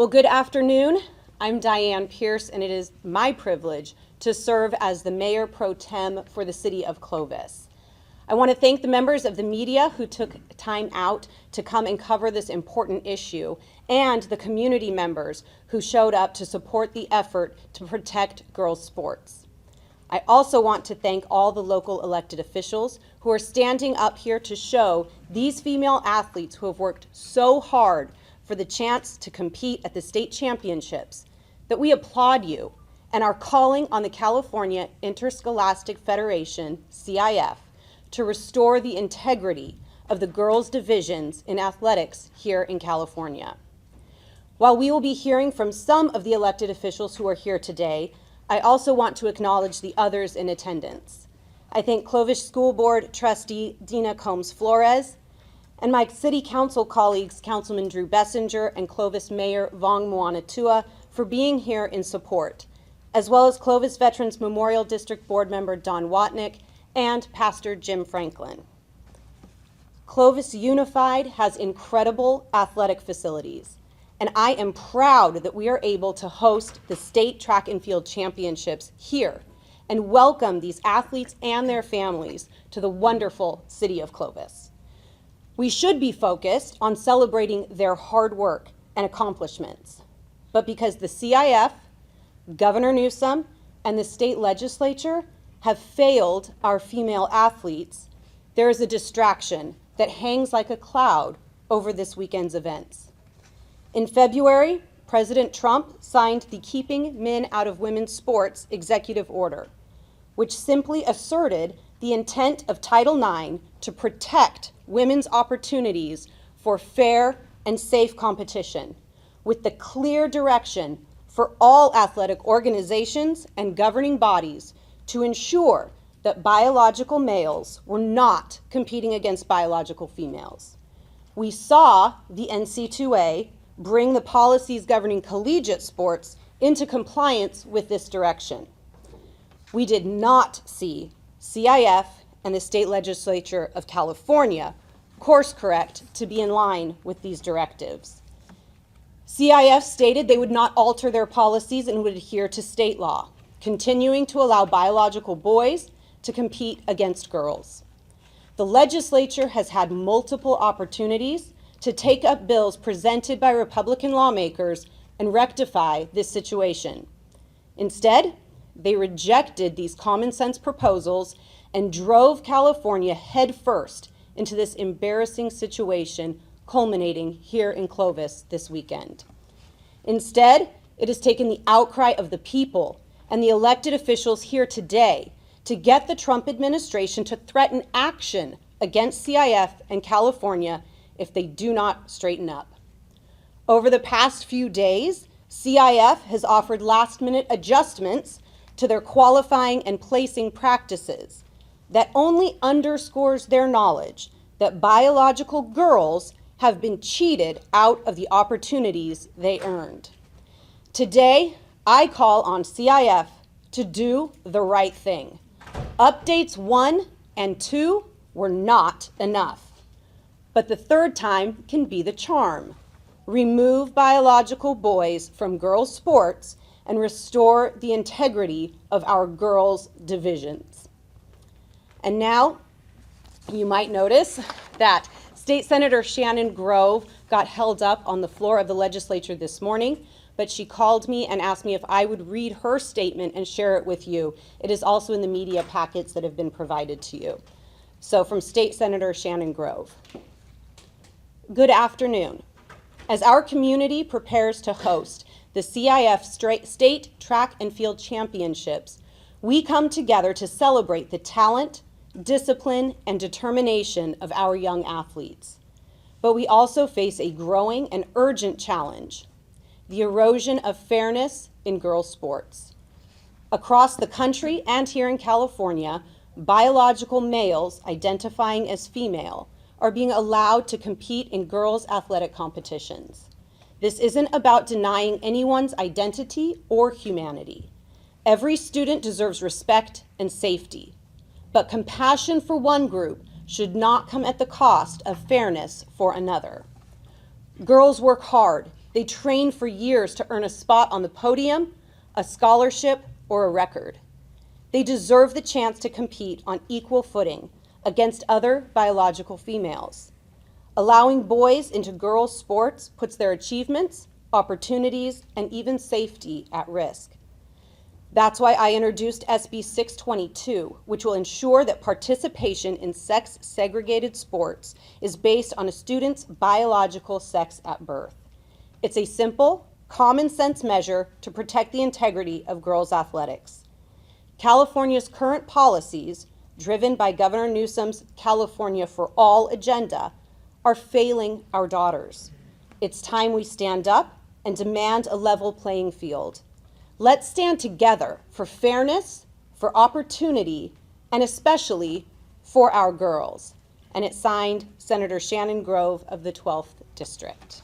Well, good afternoon. I'm Diane Pierce, and it is my privilege to serve as the Mayor Pro Tem for the City of Clovis. I want to thank the members of the media who took time out to come and cover this important issue, and the community members who showed up to support the effort to protect girls' sports. I also want to thank all the local elected officials who are standing up here to show these female athletes who have worked so hard for the chance to compete at the state championships that we applaud you and are calling on the California Interscholastic Federation, CIF, to restore the integrity of the girls' divisions in athletics here in California. While we will be hearing from some of the elected officials who are here today, I also want to acknowledge the others in attendance. I thank Clovis School Board Trustee Dina Combs Flores and my City Council colleagues, Councilman Drew Bessinger and Clovis Mayor Vong Moanatua, for being here in support, as well as Clovis Veterans Memorial District Board Member Don Watnick and Pastor Jim Franklin. Clovis Unified has incredible athletic facilities, and I am proud that we are able to host the State Track and Field Championships here and welcome these athletes and their families to the wonderful city of Clovis. We should be focused on celebrating their hard work and accomplishments, but because the CIF, Governor Newsom, and the state legislature have failed our female athletes, there is a distraction that hangs like a cloud over this weekend's events. In February, President Trump signed the Keeping Men Out of Women's Sports executive order, which simply asserted the intent of Title IX to protect women's opportunities for fair and safe competition, with the clear direction for all athletic organizations and governing bodies to ensure that biological males were not competing against biological females. We saw the NC2A bring the policies governing collegiate sports into compliance with this direction. We did not see CIF and the state legislature of California course correct to be in line with these directives. CIF stated they would not alter their policies and would adhere to state law, continuing to allow biological boys to compete against girls. The legislature has had multiple opportunities to take up bills presented by Republican lawmakers and rectify this situation. Instead, they rejected these common sense proposals and drove California headfirst into this embarrassing situation culminating here in Clovis this weekend. Instead, it has taken the outcry of the people and the elected officials here today to get the Trump administration to threaten action against CIF and California if they do not straighten up. Over the past few days, CIF has offered last-minute adjustments to their qualifying and placing practices that only underscores their knowledge that biological girls have been cheated out of the opportunities they earned. Today, I call on CIF to do the right thing. Updates 1 and 2 were not enough, but the third time can be the charm. Remove biological boys from girls' sports and restore the integrity of our girls' divisions. And now, you might notice that State Senator Shannon Grove got held up on the floor of the legislature this morning, but she called me and asked me if I would read her statement and share it with you. It is also in the media packets that have been provided to you. So from State Senator Shannon Grove. Good afternoon. As our community prepares to host the CIF State Track and Field Championships, we come together to celebrate the talent, discipline, and determination of our young athletes. But we also face a growing and urgent challenge: the erosion of fairness in girls' sports. Across the country and here in California, biological males identifying as female are being allowed to compete in girls' athletic competitions. This isn't about denying anyone's identity or humanity. Every student deserves respect and safety, but compassion for one group should not come at the cost of fairness for another. Girls work hard They train for years to earn a spot on the podium, a scholarship, or a record. They deserve the chance to compete on equal footing against other biological females. Allowing boys into girls' sports puts their achievements, opportunities, and even safety at risk. That's why I introduced SB 622, which will ensure that participation in sex-segregated sports is based on a student's biological sex at birth. It's a simple, common sense measure to protect the integrity of girls' athletics. California's current policies, driven by Governor Newsom's California for All agenda, are failing our daughters. It's time we stand up and demand a level playing field. Let's stand together for fairness, for opportunity, and especially for our girls. And it's signed Senator Shannon Grove of the 12th District.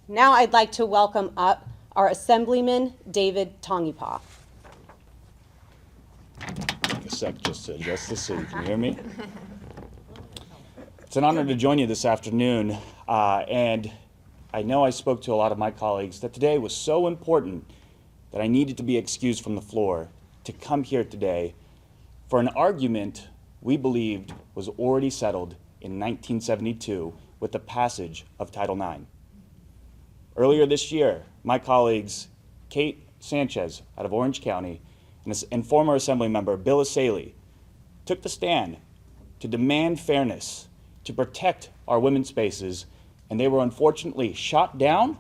Now I'd like to welcome up our Assemblyman David Tongipaw. Take a sec just to adjust the seat. Can you hear me? It's an honor to join you this afternoon, and I know I spoke to a lot of my colleagues that today was so important that I needed to be excused from the floor to come here today for an argument we believed was already settled in 1972 with the passage of Title IX. Earlier this year, my colleagues Kate Sanchez out of Orange County and former Assembly member Bill Asaley took the stand to demand fairness, to protect our women's spaces, and they were unfortunately shot down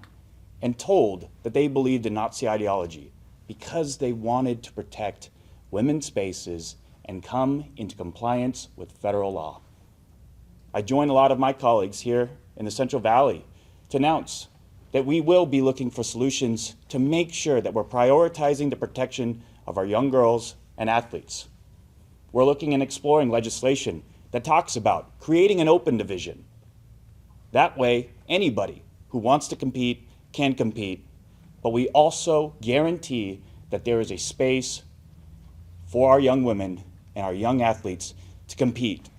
and told that they believed in Nazi ideology because they wanted to protect women's spaces and come into compliance with federal law. I join a lot of my colleagues here in the Central Valley to announce that we will be looking for solutions to make sure that we're prioritizing the protection of our young girls and athletes. We're looking and exploring legislation that talks about creating an open division. That way, anybody who wants to compete can compete, but we also guarantee that there is a space for our young women and our young athletes to compete,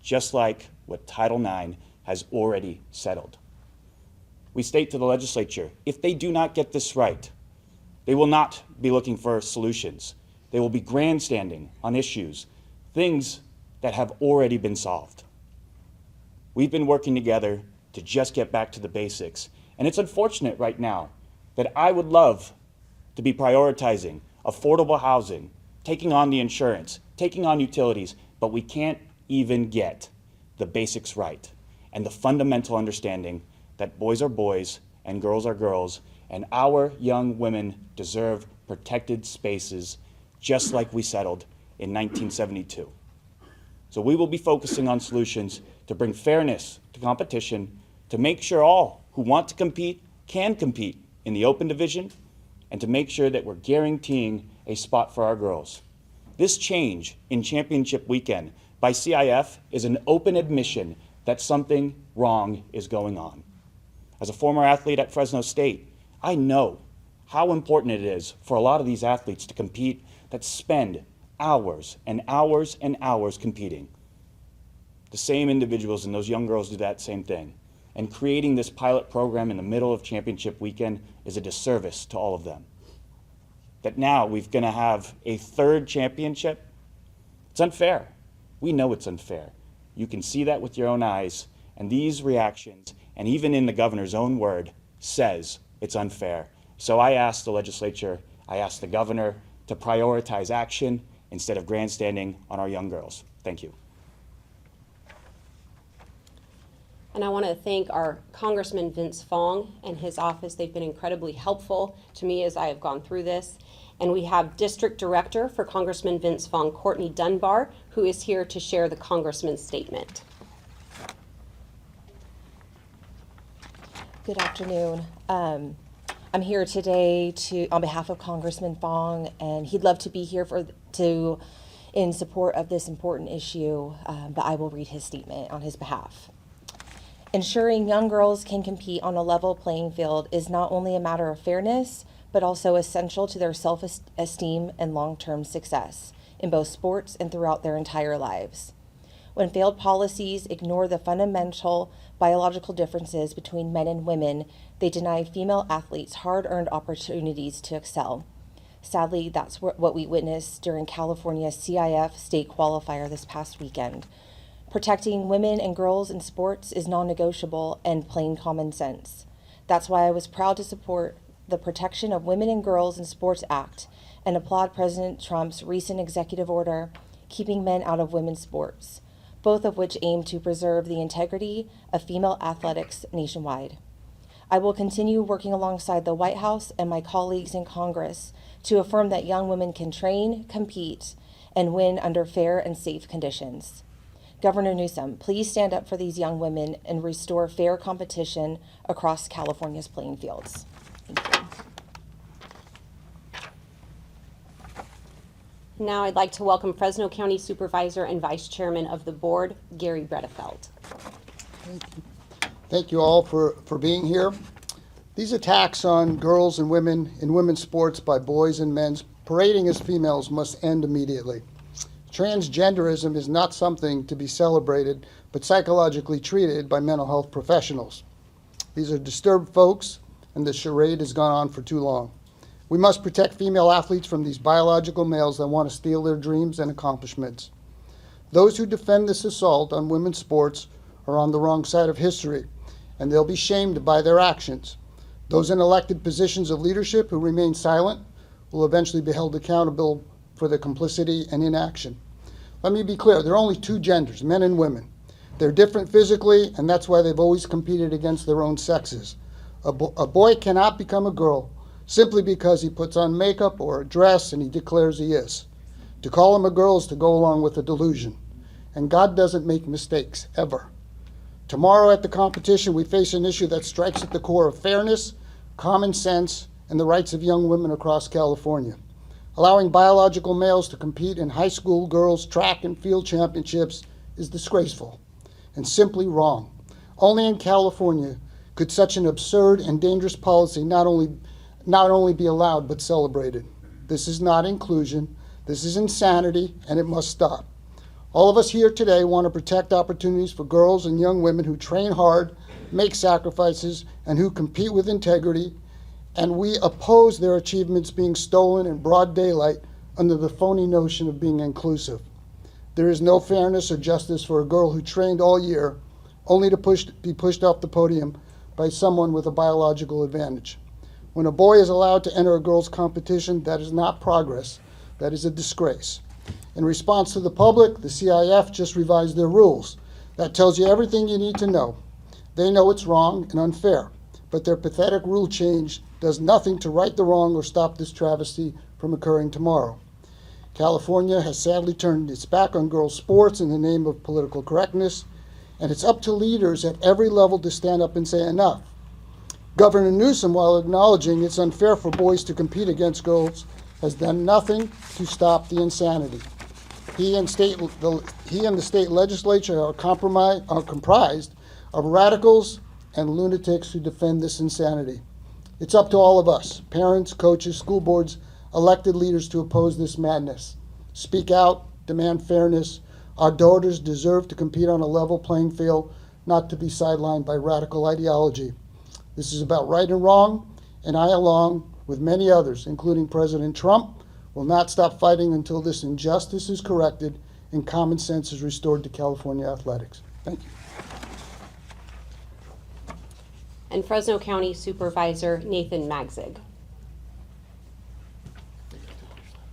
just like what Title IX has already settled. We state to the legislature, if they do not get this right, they will not be looking for solutions. They will be grandstanding on issues, things that have already been solved. We've been working together to just get back to the basics. And it's unfortunate right now that I would love to be prioritizing affordable housing, taking on the insurance, taking on utilities, but we can't even get the basics right and the fundamental understanding that boys are boys and girls are girls, and our young women deserve protected spaces just like we settled in 1972. So we will be focusing on solutions to bring fairness to competition, to make sure all who want to compete can compete in the open division, and to make sure that we're guaranteeing a spot for our girls. This change in championship weekend by CIF is an open admission that something wrong is going on. As a former athlete at Fresno State, I know how important it is for a lot of these athletes to compete that spend hours and hours and hours competing. The same individuals and those young girls do that same thing. And creating this pilot program in the middle of championship weekend is a disservice to all of them. That now we're going to have a third championship, it's unfair. We know it's unfair. You can see that with your own eyes, and these reactions, and even in the governor's own word, says it's unfair. So I asked the legislature, I asked the governor to prioritize action instead of grandstanding on our young girls. Thank you. And I want to thank our Congressman Vince Fong and his office. They've been incredibly helpful to me as I have gone through this. And we have District Director for Congressman Vince Fong, Courtney Dunbar, who is here to share the Congressman's statement. Good afternoon. I'm here today on behalf of Congressman Fong, and he'd love to be here in support of this important issue, but I will read his statement on his behalf. Ensuring young girls can compete on a level playing field is not only a matter of fairness, but also essential to their self-esteem and long-term success in both sports and throughout their entire lives. When failed policies ignore the fundamental biological differences between men and women, they deny female athletes hard-earned opportunities to excel. Sadly, that's what we witnessed during California's CIF state qualifier this past weekend. Protecting women and girls in sports is non-negotiable and plain common sense. That's why I was proud to support the Protection of Women and Girls in Sports Act and applaud President Trump's recent executive order keeping men out of women's sports, both of which aim to preserve the integrity of female athletics nationwide. I will continue working alongside the White House and my colleagues in Congress to affirm that young women can train, compete, and win under fair and safe conditions. Governor Newsom, please stand up for these young women and restore fair competition across California's playing fields. Thank you. Now I'd like to welcome Fresno County Supervisor and Vice Chairman of the Board, Gary Bredefeld. Thank you all for being here. These attacks on girls and women in women's sports by boys and men parading as females must end immediately. Transgenderism is not something to be celebrated, but psychologically treated by mental health professionals. These are disturbed folks, and the charade has gone on for too long. We must protect female athletes from these biological males that want to steal their dreams and accomplishments. Those who defend this assault on women's sports are on the wrong side of history, and they'll be shamed by their actions. Those in elected positions of leadership who remain silent will eventually be held accountable for their complicity and inaction. Let me be clear, there are only two genders, men and women. They're different physically, and that's why they've always competed against their own sexes. A boy cannot become a girl simply because he puts on makeup or a dress and he declares he is. To call him a girl is to go along with a delusion. And God doesn't make mistakes, ever. Tomorrow at the competition, we face an issue that strikes at the core of fairness, common sense, and the rights of young women across California. Allowing biological males to compete in high school girls' track and field championships is disgraceful and simply wrong. Only in California could such an absurd and dangerous policy not only be allowed but celebrated. This is not inclusion, this is insanity, and it must stop. All of us here today want to protect opportunities for girls and young women who train hard, make sacrifices, and who compete with integrity, and we oppose their achievements being stolen in broad daylight under the phony notion of being inclusive. There is no fairness or justice for a girl who trained all year only to be pushed off the podium by someone with a biological advantage. When a boy is allowed to enter a girls' competition, that is not progress, that is a disgrace. In response to the public, the CIF just revised their rules. That tells you everything you need to know. They know it's wrong and unfair, but their pathetic rule change does nothing to right the wrong or stop this travesty from occurring tomorrow. California has sadly turned its back on girls' sports in the name of political correctness, and it's up to leaders at every level to stand up and say enough. Governor Newsom, while acknowledging it's unfair for boys to compete against girls, has done nothing to stop the insanity. He and the state legislature are comprised of radicals and lunatics who defend this insanity. It's up to all of us, parents, coaches, school boards, elected leaders, to oppose this madness. Speak out, demand fairness. Our daughters deserve to compete on a level playing field, not to be sidelined by radical ideology. This is about right and wrong, and I, along with many others, including President Trump, will not stop fighting until this injustice is corrected and common sense is restored to California athletics. Thank you. And Fresno County Supervisor Nathan Magzig.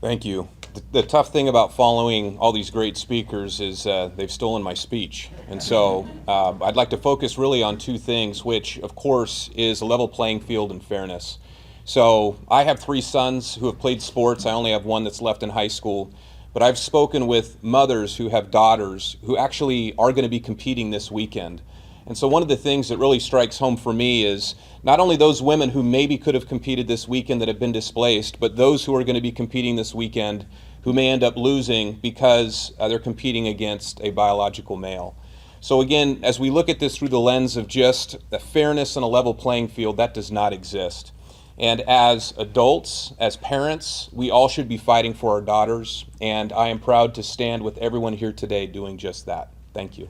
Thank you. The tough thing about following all these great speakers is they've stolen my speech. And so I'd like to focus really on two things, which of course is a level playing field and fairness. So I have 3 sons who have played sports. I only have one that's left in high school. But I've spoken with mothers who have daughters who actually are going to be competing this weekend. And so one of the things that really strikes home for me is not only those women who maybe could have competed this weekend that have been displaced, but those who are going to be competing this weekend who may end up losing because they're competing against a biological male. So again, as we look at this through the lens of just the fairness and a level playing field, that does not exist. And as adults, as parents, we all should be fighting for our daughters, and I am proud to stand with everyone here today doing just that. Thank you.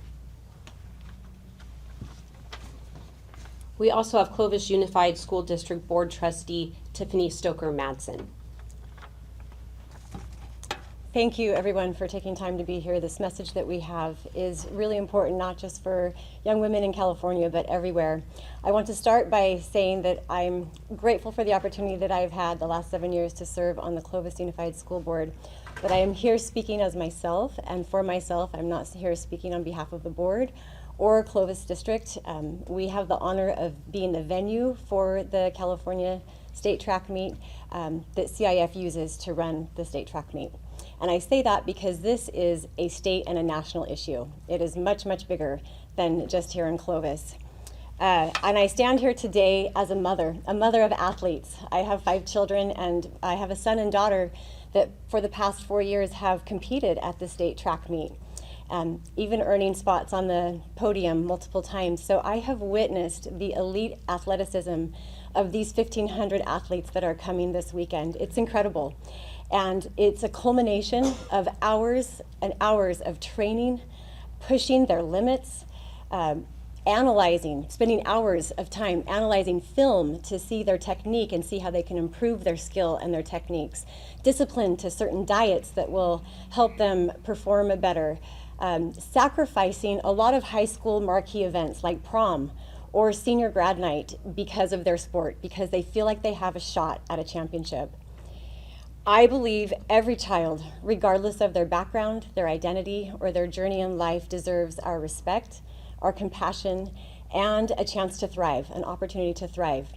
We also have Clovis Unified School District Board Trustee Tiffany Stoker Madsen. Thank you, everyone, for taking time to be here. This message that we have is really important, not just for young women in California, but everywhere. I want to start by saying that I'm grateful for the opportunity that I've had the last 7 years to serve on the Clovis Unified School Board. But I am here speaking as myself and for myself. I'm not here speaking on behalf of the board or Clovis District. We have the honor of being the venue for the California State Track Meet that CIF uses to run the State Track Meet. And I say that because this is a state and a national issue. It is much, much bigger than just here in Clovis. And I stand here today as a mother of athletes. I have 5 children, and I have a son and daughter that for the past 4 years have competed at the State Track Meet, even earning spots on the podium multiple times. So I have witnessed the elite athleticism of these 1,500 athletes that are coming this weekend. It's incredible. And it's a culmination of hours and hours of training, pushing their limits, spending hours of time analyzing film to see their technique and see how they can improve their skill and their techniques, discipline to certain diets that will help them perform better, sacrificing a lot of high school marquee events like prom or senior grad night because of their sport, because they feel like they have a shot at a championship. I believe every child, regardless of their background, their identity, or their journey in life, deserves our respect, our compassion, and a chance to thrive, an opportunity to thrive.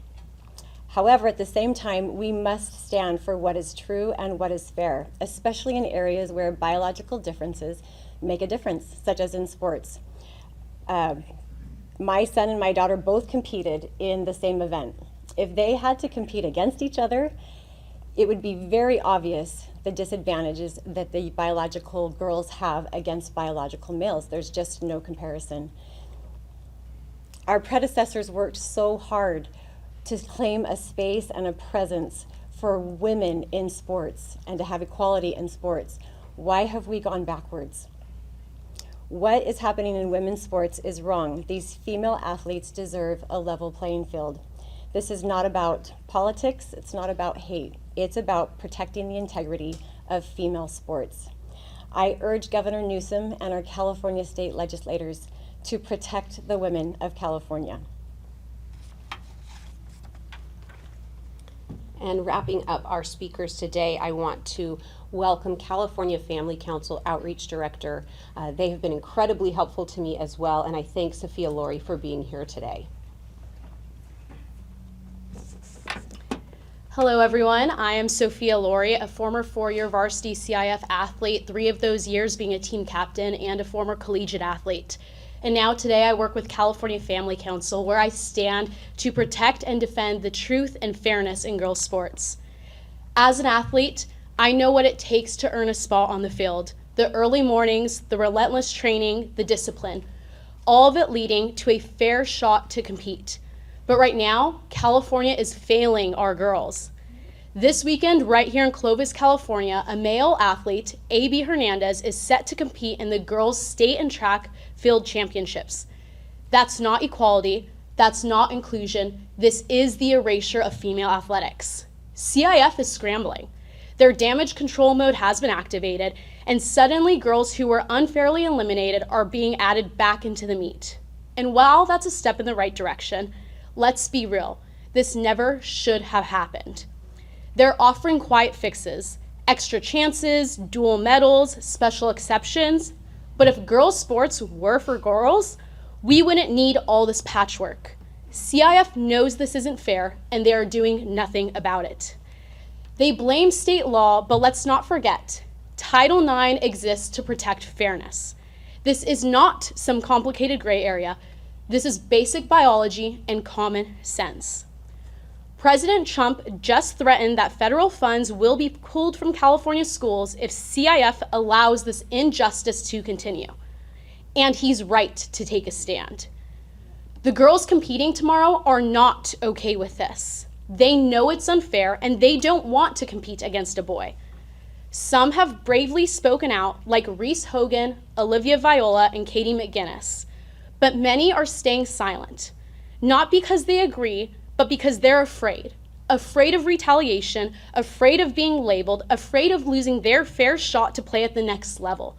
However, at the same time, we must stand for what is true and what is fair, especially in areas where biological differences make a difference, such as in sports. My son and my daughter both competed in the same event. If they had to compete against each other, it would be very obvious the disadvantages that the biological girls have against biological males. There's just no comparison. Our predecessors worked so hard to claim a space and a presence for women in sports and to have equality in sports. Why have we gone backwards? What is happening in women's sports is wrong. These female athletes deserve a level playing field. This is not about politics, it's not about hate. It's about protecting the integrity of female sports. I urge Governor Newsom and our California state legislators to protect the women of California. And wrapping up our speakers today, I want to welcome California Family Council Outreach Director. They have been incredibly helpful to me as well, and I thank Sophia Laurie for being here today. Hello everyone, I am Sophia Laurie, a former 4-year varsity CIF athlete, 3 of those years being a team captain and a former collegiate athlete. And now today I work with California Family Council, where I stand to protect and defend the truth and fairness in girls' sports. As an athlete, I know what it takes to earn a spot on the field. The early mornings, the relentless training, the discipline, all of it leading to a fair shot to compete. But right now, California is failing our girls. This weekend, right here in Clovis, California, a male athlete, A.B. Hernandez, is set to compete in the girls' state and track field championships. That's not equality, that's not inclusion, this is the erasure of female athletics. CIF is scrambling. Their damage control mode has been activated, and suddenly girls who were unfairly eliminated are being added back into the meet. And while that's a step in the right direction, let's be real, this never should have happened. They're offering quiet fixes, extra chances, dual medals, special exceptions, but if girls' sports were for girls, we wouldn't need all this patchwork. CIF knows this isn't fair, and they are doing nothing about it. They blame state law, but let's not forget, Title IX exists to protect fairness. This is not some complicated gray area. This is basic biology and common sense. President Trump just threatened that federal funds will be pulled from California schools if CIF allows this injustice to continue. And he's right to take a stand. The girls competing tomorrow are not okay with this. They know it's unfair and they don't want to compete against a boy. Some have bravely spoken out, like Reese Hogan, Olivia Viola, and Katie McGinnis. But many are staying silent, not because they agree, but because they're afraid. Afraid of retaliation, afraid of being labeled, afraid of losing their fair shot to play at the next level.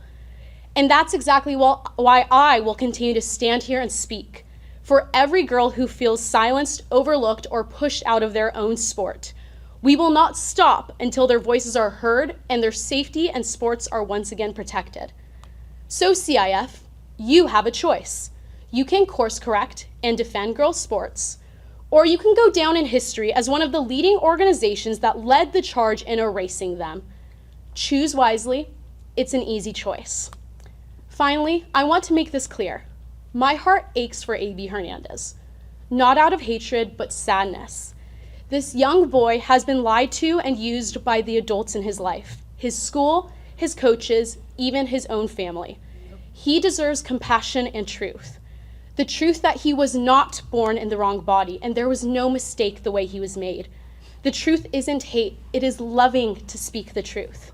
And that's exactly why I will continue to stand here and speak for every girl who feels silenced, overlooked, or pushed out of their own sport. We will not stop until their voices are heard and their safety and sports are once again protected. So CIF, you have a choice. You can course correct and defend girls' sports, or you can go down in history as one of the leading organizations that led the charge in erasing them. Choose wisely. It's an easy choice. Finally, I want to make this clear. My heart aches for A.B. Hernandez, not out of hatred, but sadness. This young boy has been lied to and used by the adults in his life, his school, his coaches, even his own family. He deserves compassion and truth. The truth that he was not born in the wrong body and there was no mistake the way he was made. The truth isn't hate, it is loving to speak the truth.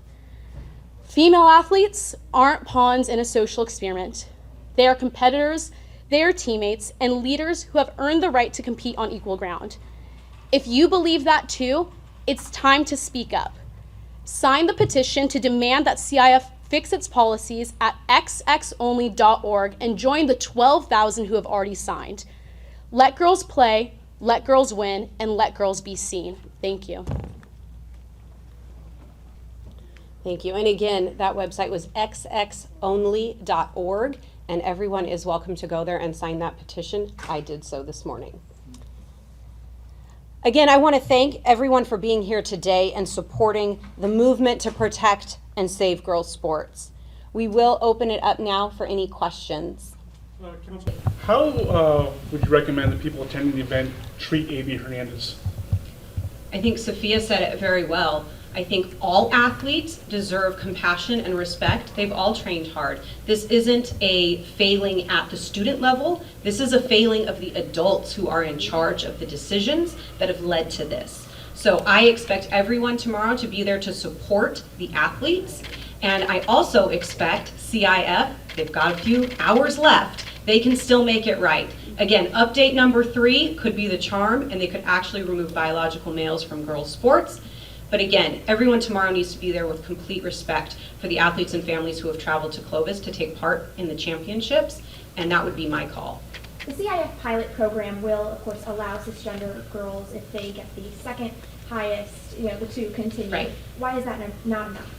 Female athletes aren't pawns in a social experiment. They are competitors, they are teammates, and leaders who have earned the right to compete on equal ground. If you believe that too, it's time to speak up. Sign the petition to demand that CIF fix its policies at xxonly.org and join the 12,000 who have already signed. Let girls play, let girls win, and let girls be seen. Thank you. Thank you. And again, that website was xxonly.org, and everyone is welcome to go there and sign that petition. I did so this morning. Again, I want to thank everyone for being here today and supporting the movement to protect and save girls' sports. We will open it up now for any questions. How would you recommend that people attending the event treat A.B. Hernandez? I think Sophia said it very well. I think all athletes deserve compassion and respect. They've all trained hard. This isn't a failing at the student level. This is a failing of the adults who are in charge of the decisions that have led to this. So I expect everyone tomorrow to be there to support the athletes. And I also expect CIF, they've got a few hours left, they can still make it right. Again, update number 3 could be the charm, and they could actually remove biological males from girls' sports. But again, everyone tomorrow needs to be there with complete respect for the athletes and families who have traveled to Clovis to take part in the championships, and that would be my call. The CIF pilot program will, of course, allow cisgender girls, if they get the second highest, to continue. Right. Why is that not enough?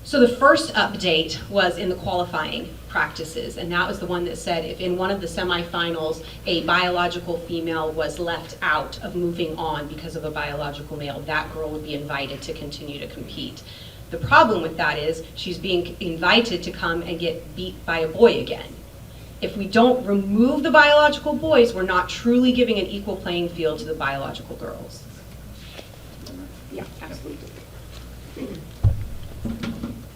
So the first update was in the qualifying practices, and that was the one that said if in one of the semifinals a biological female was left out of moving on because of a biological male, that girl would be invited to continue to compete. The problem with that is she's being invited to come and get beat by a boy again. If we don't remove the biological boys, we're not truly giving an equal playing field to the biological girls. Yeah, absolutely.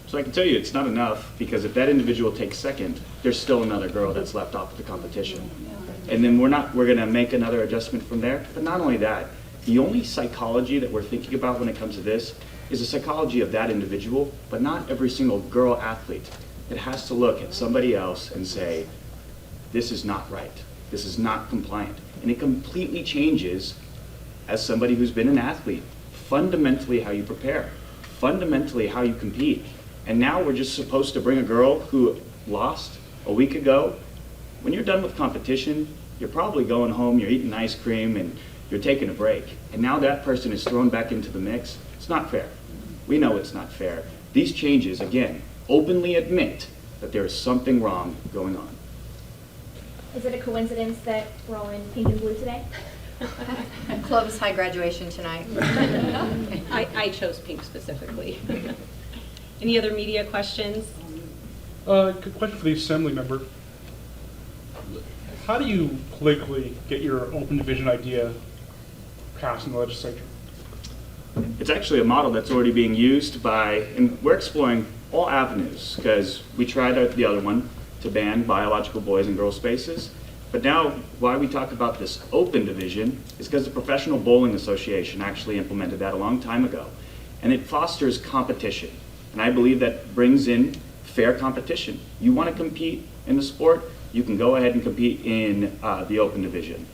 So I can tell you it's not enough, because if that individual takes second, there's still another girl that's left off the competition. And then we're going to make another adjustment from there. But not only that, the only psychology that we're thinking about when it comes to this is the psychology of that individual, but not every single girl athlete. It has to look at somebody else and say, this is not right. This is not compliant. And it completely changes, as somebody who's been an athlete, fundamentally how you prepare, fundamentally how you compete. And now we're just supposed to bring a girl who lost a week ago. When you're done with competition, you're probably going home, you're eating ice cream, and you're taking a break. And now that person is thrown back into the mix. It's not fair. We know it's not fair. These changes, again, openly admit that there is something wrong going on. Is it a coincidence that we're all in pink and blue today? Clovis High graduation tonight. I chose pink specifically. Any other media questions? Good question for the assembly member. How do you politically get your open division idea passed in the legislature? It's actually a model that's already being used by, and we're exploring all avenues, because we tried the other one to ban biological boys and girls spaces. But now, why we talk about this open division is because the Professional Bowling Association actually implemented that a long time ago. And it fosters competition. And I believe that brings in fair competition. You want to compete in the sport, you can go ahead and compete in the open division.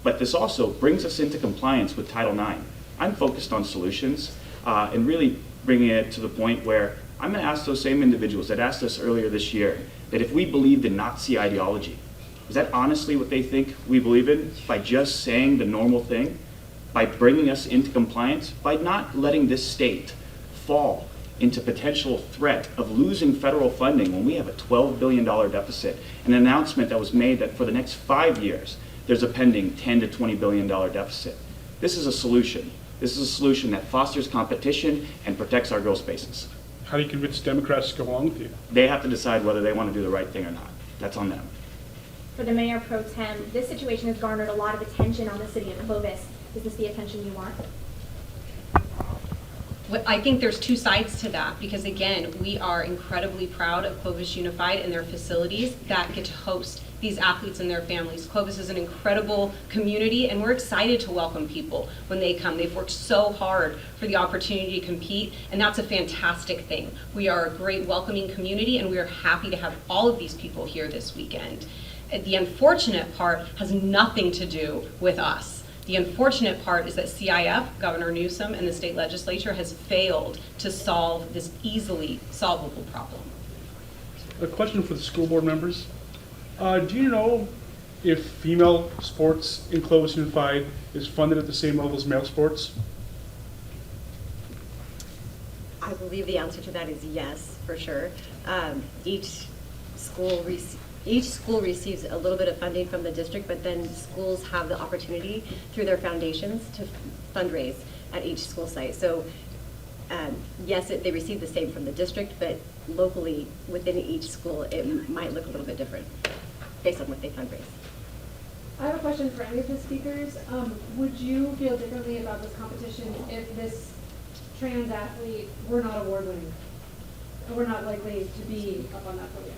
But this also brings us into compliance with Title IX. I'm focused on solutions and really bringing it to the point where I'm going to ask those same individuals that asked us earlier this year that if we believed in Nazi ideology, is that honestly what they think we believe in by just saying the normal thing, by bringing us into compliance, by not letting this state fall into potential threat of losing federal funding when we have a $12 billion deficit, an announcement that was made that for the next 5 years, there's a pending $10 to $20 billion deficit. This is a solution. This is a solution that fosters competition and protects our girls' spaces. How do you convince Democrats to go along with you? They have to decide whether they want to do the right thing or not. That's on them. For the mayor pro tem, this situation has garnered a lot of attention on the city of Clovis. Is this the attention you want? I think there's two sides to that, because again, we are incredibly proud of Clovis Unified and their facilities that get to host these athletes and their families. Clovis is an incredible community, and we're excited to welcome people when they come. They've worked so hard for the opportunity to compete, and that's a fantastic thing. We are a great welcoming community, and we are happy to have all of these people here this weekend. The unfortunate part has nothing to do with us. The unfortunate part is that CIF, Governor Newsom, and the state legislature has failed to solve this easily solvable problem. A question for the school board members. Do you know if female sports in Clovis Unified is funded at the same level as male sports? I believe the answer to that is yes, for sure. Each school receives a little bit of funding from the district, but then schools have the opportunity through their foundations to fundraise at each school site. So yes, they receive the same from the district, but locally within each school, it might look a little bit different based on what they fundraise. I have a question for any of the speakers. Would you feel differently about this competition if this trans athlete were not award winning? Or were not likely to be up on that podium?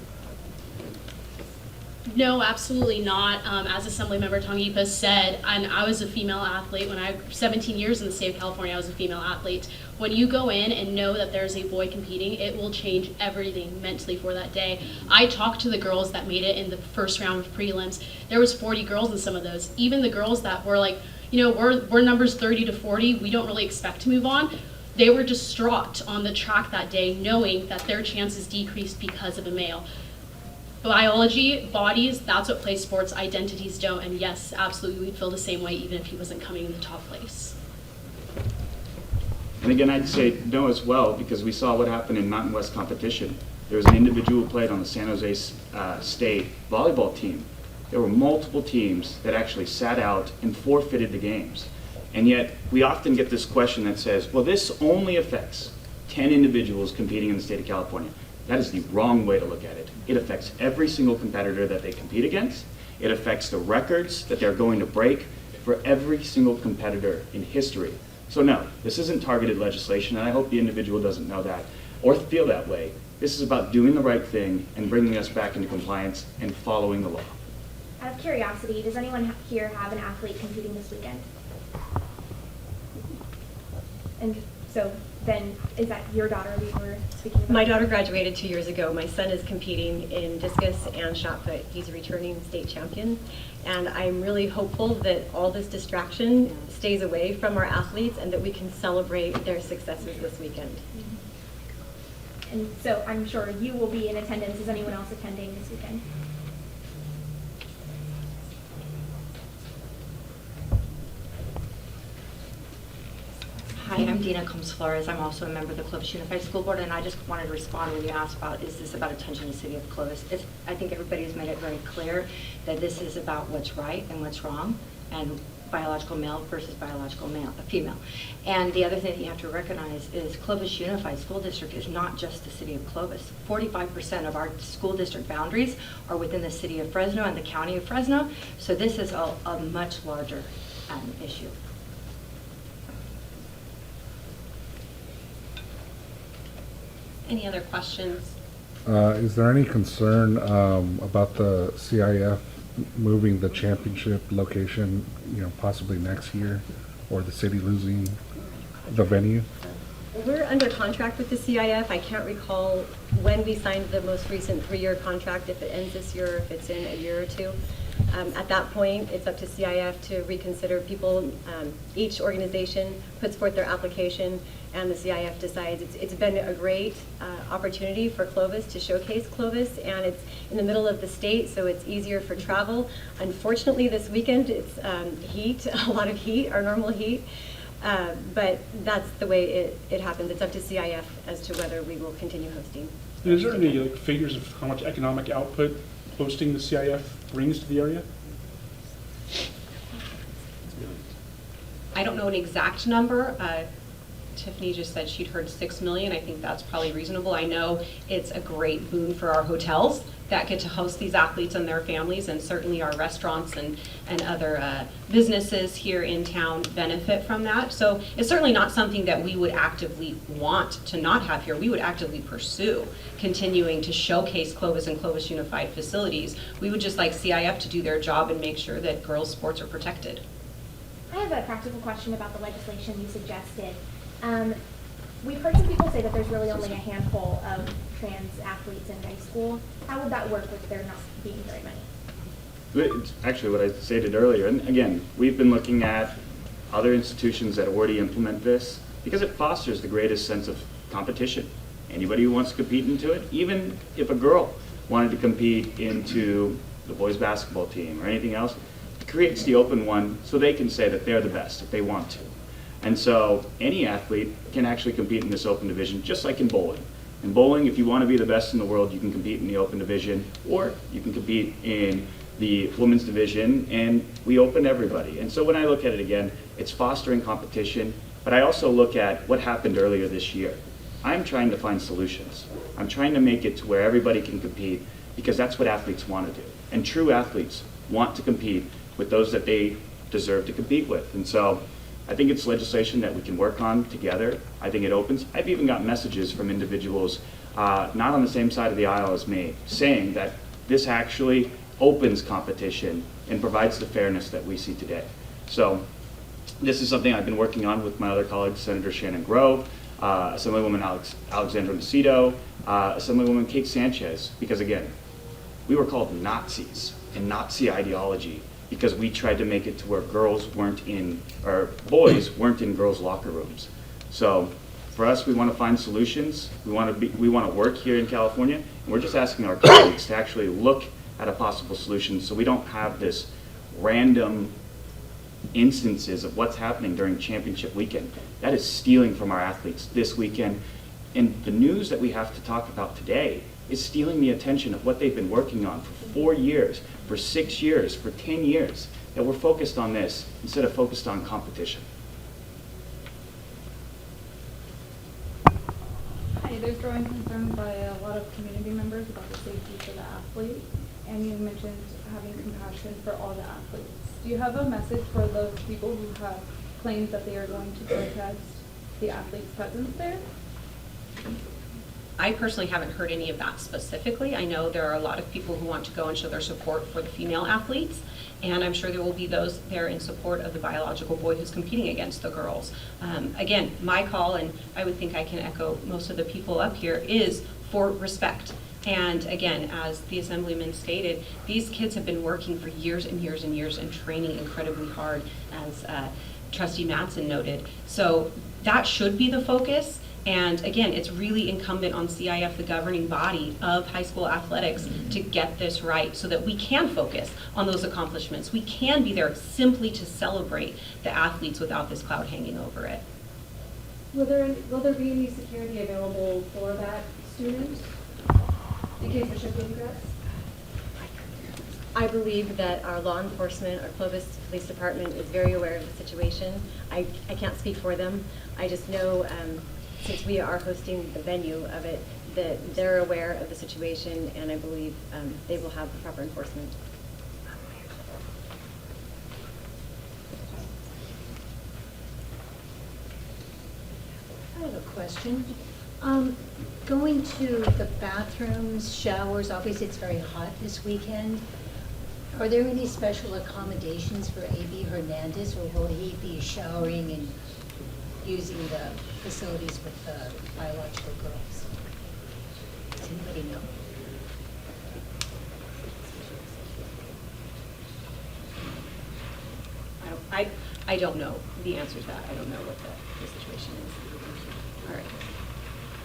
No, absolutely not. As Assemblymember Tongipa said, and I was a female athlete 17 years in the state of California, I was a female athlete. When you go in and know that there's a boy competing, it will change everything mentally for that day. I talked to the girls that made it in the first round of prelims. There was 40 girls in some of those. Even the girls that were like, you know, we're numbers 30 to 40, we don't really expect to move on. They were distraught on the track that day, knowing that their chances decreased because of a male. Biology, bodies, that's what plays sports, identities don't, and yes, absolutely, we'd feel the same way even if he wasn't coming in the top place. And again, I'd say no as well, because we saw what happened in Mountain West competition. There was an individual who played on the San Jose State volleyball team. There were multiple teams that actually sat out and forfeited the games. And yet, we often get this question that says, well, this only affects 10 individuals competing in the state of California. That is the wrong way to look at it. It affects every single competitor that they compete against. It affects the records that they're going to break for every single competitor in history. So no, this isn't targeted legislation, and I hope the individual doesn't know that or feel that way. This is about doing the right thing and bringing us back into compliance and following the law. Out of curiosity, does anyone here have an athlete competing this weekend? And so then, is that your daughter we were speaking about? My daughter graduated 2 years ago. My son is competing in discus and shot put. He's a returning state champion. And I'm really hopeful that all this distraction stays away from our athletes and that we can celebrate their successes this weekend. And so I'm sure you will be in attendance. Is anyone else attending this weekend? Hi, I'm Dina Combs-Flores. I'm also a member of the Clovis Unified School Board, and I just wanted to respond when you asked about, is this about attention to the city of Clovis? I think everybody has made it very clear that this is about what's right and what's wrong, and biological male versus biological female. And the other thing that you have to recognize is Clovis Unified School District is not just the city of Clovis. 45% of our school district boundaries are within the city of Fresno and the county of Fresno, so this is a much larger issue. Any other questions? Is there any concern about the CIF moving the championship location, possibly next year, or the city losing the venue? We're under contract with the CIF. I can't recall when we signed the most recent 3-year contract, if it ends this year, or if it's in a year or two. At that point, it's up to CIF to reconsider people. Each organization puts forth their application, and the CIF decides. It's been a great opportunity for Clovis to showcase Clovis, and it's in the middle of the state, so it's easier for travel. Unfortunately, this weekend, it's heat, a lot of heat, our normal heat. But that's the way it happens. It's up to CIF as to whether we will continue hosting. And is there any figures of how much economic output hosting the CIF brings to the area? I don't know an exact number. Tiffany just said she'd heard 6 million. I think that's probably reasonable. I know it's a great boon for our hotels that get to host these athletes and their families, and certainly our restaurants and other businesses here in town benefit from that. So it's certainly not something that we would actively want to not have here. We would actively pursue continuing to showcase Clovis and Clovis Unified facilities. We would just like CIF to do their job and make sure that girls' sports are protected. I have a practical question about the legislation you suggested. We've heard some people say that there's really only a handful of trans athletes in high school. How would that work with there not being very many? It's actually what I stated earlier. And again, we've been looking at other institutions that already implement this because it fosters the greatest sense of competition. Anybody who wants to compete into it, even if a girl wanted to compete into the boys basketball team or anything else, it creates the open one so they can say that they're the best if they want to. And so any athlete can actually compete in this open division, just like in bowling. In bowling, if you want to be the best in the world, you can compete in the open division, or you can compete in the women's division, and we open everybody. And so when I look at it again, it's fostering competition, but I also look at what happened earlier this year. I'm trying to find solutions. I'm trying to make it to where everybody can compete, because that's what athletes want to do. And true athletes want to compete with those that they deserve to compete with. And so I think it's legislation that we can work on together. I think it opens. I've even got messages from individuals not on the same side of the aisle as me saying that this actually opens competition and provides the fairness that we see today. So this is something I've been working on with my other colleagues, Senator Shannon Grove, Assemblywoman Alexandra Macedo, Assemblywoman Kate Sanchez, because again, we were called Nazis and Nazi ideology because we tried to make it to where girls weren't in, or boys weren't in girls' locker rooms. So for us, we want to find solutions. We want to work here in California, and we're just asking our colleagues to actually look at a possible solution so we don't have this random instances of what's happening during championship weekend. That is stealing from our athletes this weekend. And the news that we have to talk about today is stealing the attention of what they've been working on for 4 years, for 6 years, for 10 years, that we're focused on this instead of focused on competition. Hi, there's growing concern by a lot of community members about the safety for the athlete, and you mentioned having compassion for all the athletes. Do you have a message for those people who have claimed that they are going to protest the athlete's presence there? I personally haven't heard any of that specifically. I know there are a lot of people who want to go and show their support for the female athletes, and I'm sure there will be those there in support of the biological boy who's competing against the girls. Again, my call, and I would think I can echo most of the people up here, is for respect. And again, as the Assemblyman stated, these kids have been working for years and years and years and training incredibly hard, as Trustee Mattson noted. So that should be the focus. And again, it's really incumbent on CIF, the governing body of high school athletics, to get this right so that we can focus on those accomplishments. We can be there simply to celebrate the athletes without this cloud hanging over it. Will there be any security available for that student in case the ship regrets? I believe that our law enforcement, our Clovis Police Department, is very aware of the situation. I can't speak for them. I just know, since we are hosting the venue of it, that they're aware of the situation, and I believe they will have the proper enforcement. I have a question. Going to the bathrooms, showers, obviously it's very hot this weekend. Are there any special accommodations for A.B. Hernandez, or will he be showering in using the facilities with the biological girls? Does anybody know? I don't know the answer to that. I don't know what the situation is. All right.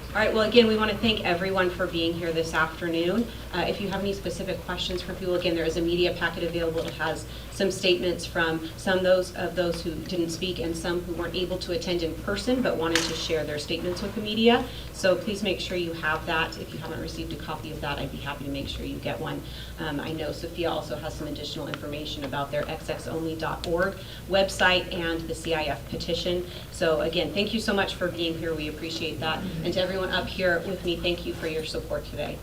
All right, well, again, we want to thank everyone for being here this afternoon. If you have any specific questions for people, again, there is a media packet available. It has some statements from some of those who didn't speak and some who weren't able to attend in person but wanted to share their statements with the media. So please make sure you have that. If you haven't received a copy of that, I'd be happy to make sure you get one. I know Sophia also has some additional information about their xxonly.org website and the CIF petition. So again, thank you so much for being here. We appreciate that. And to everyone up here with me, thank you for your support today.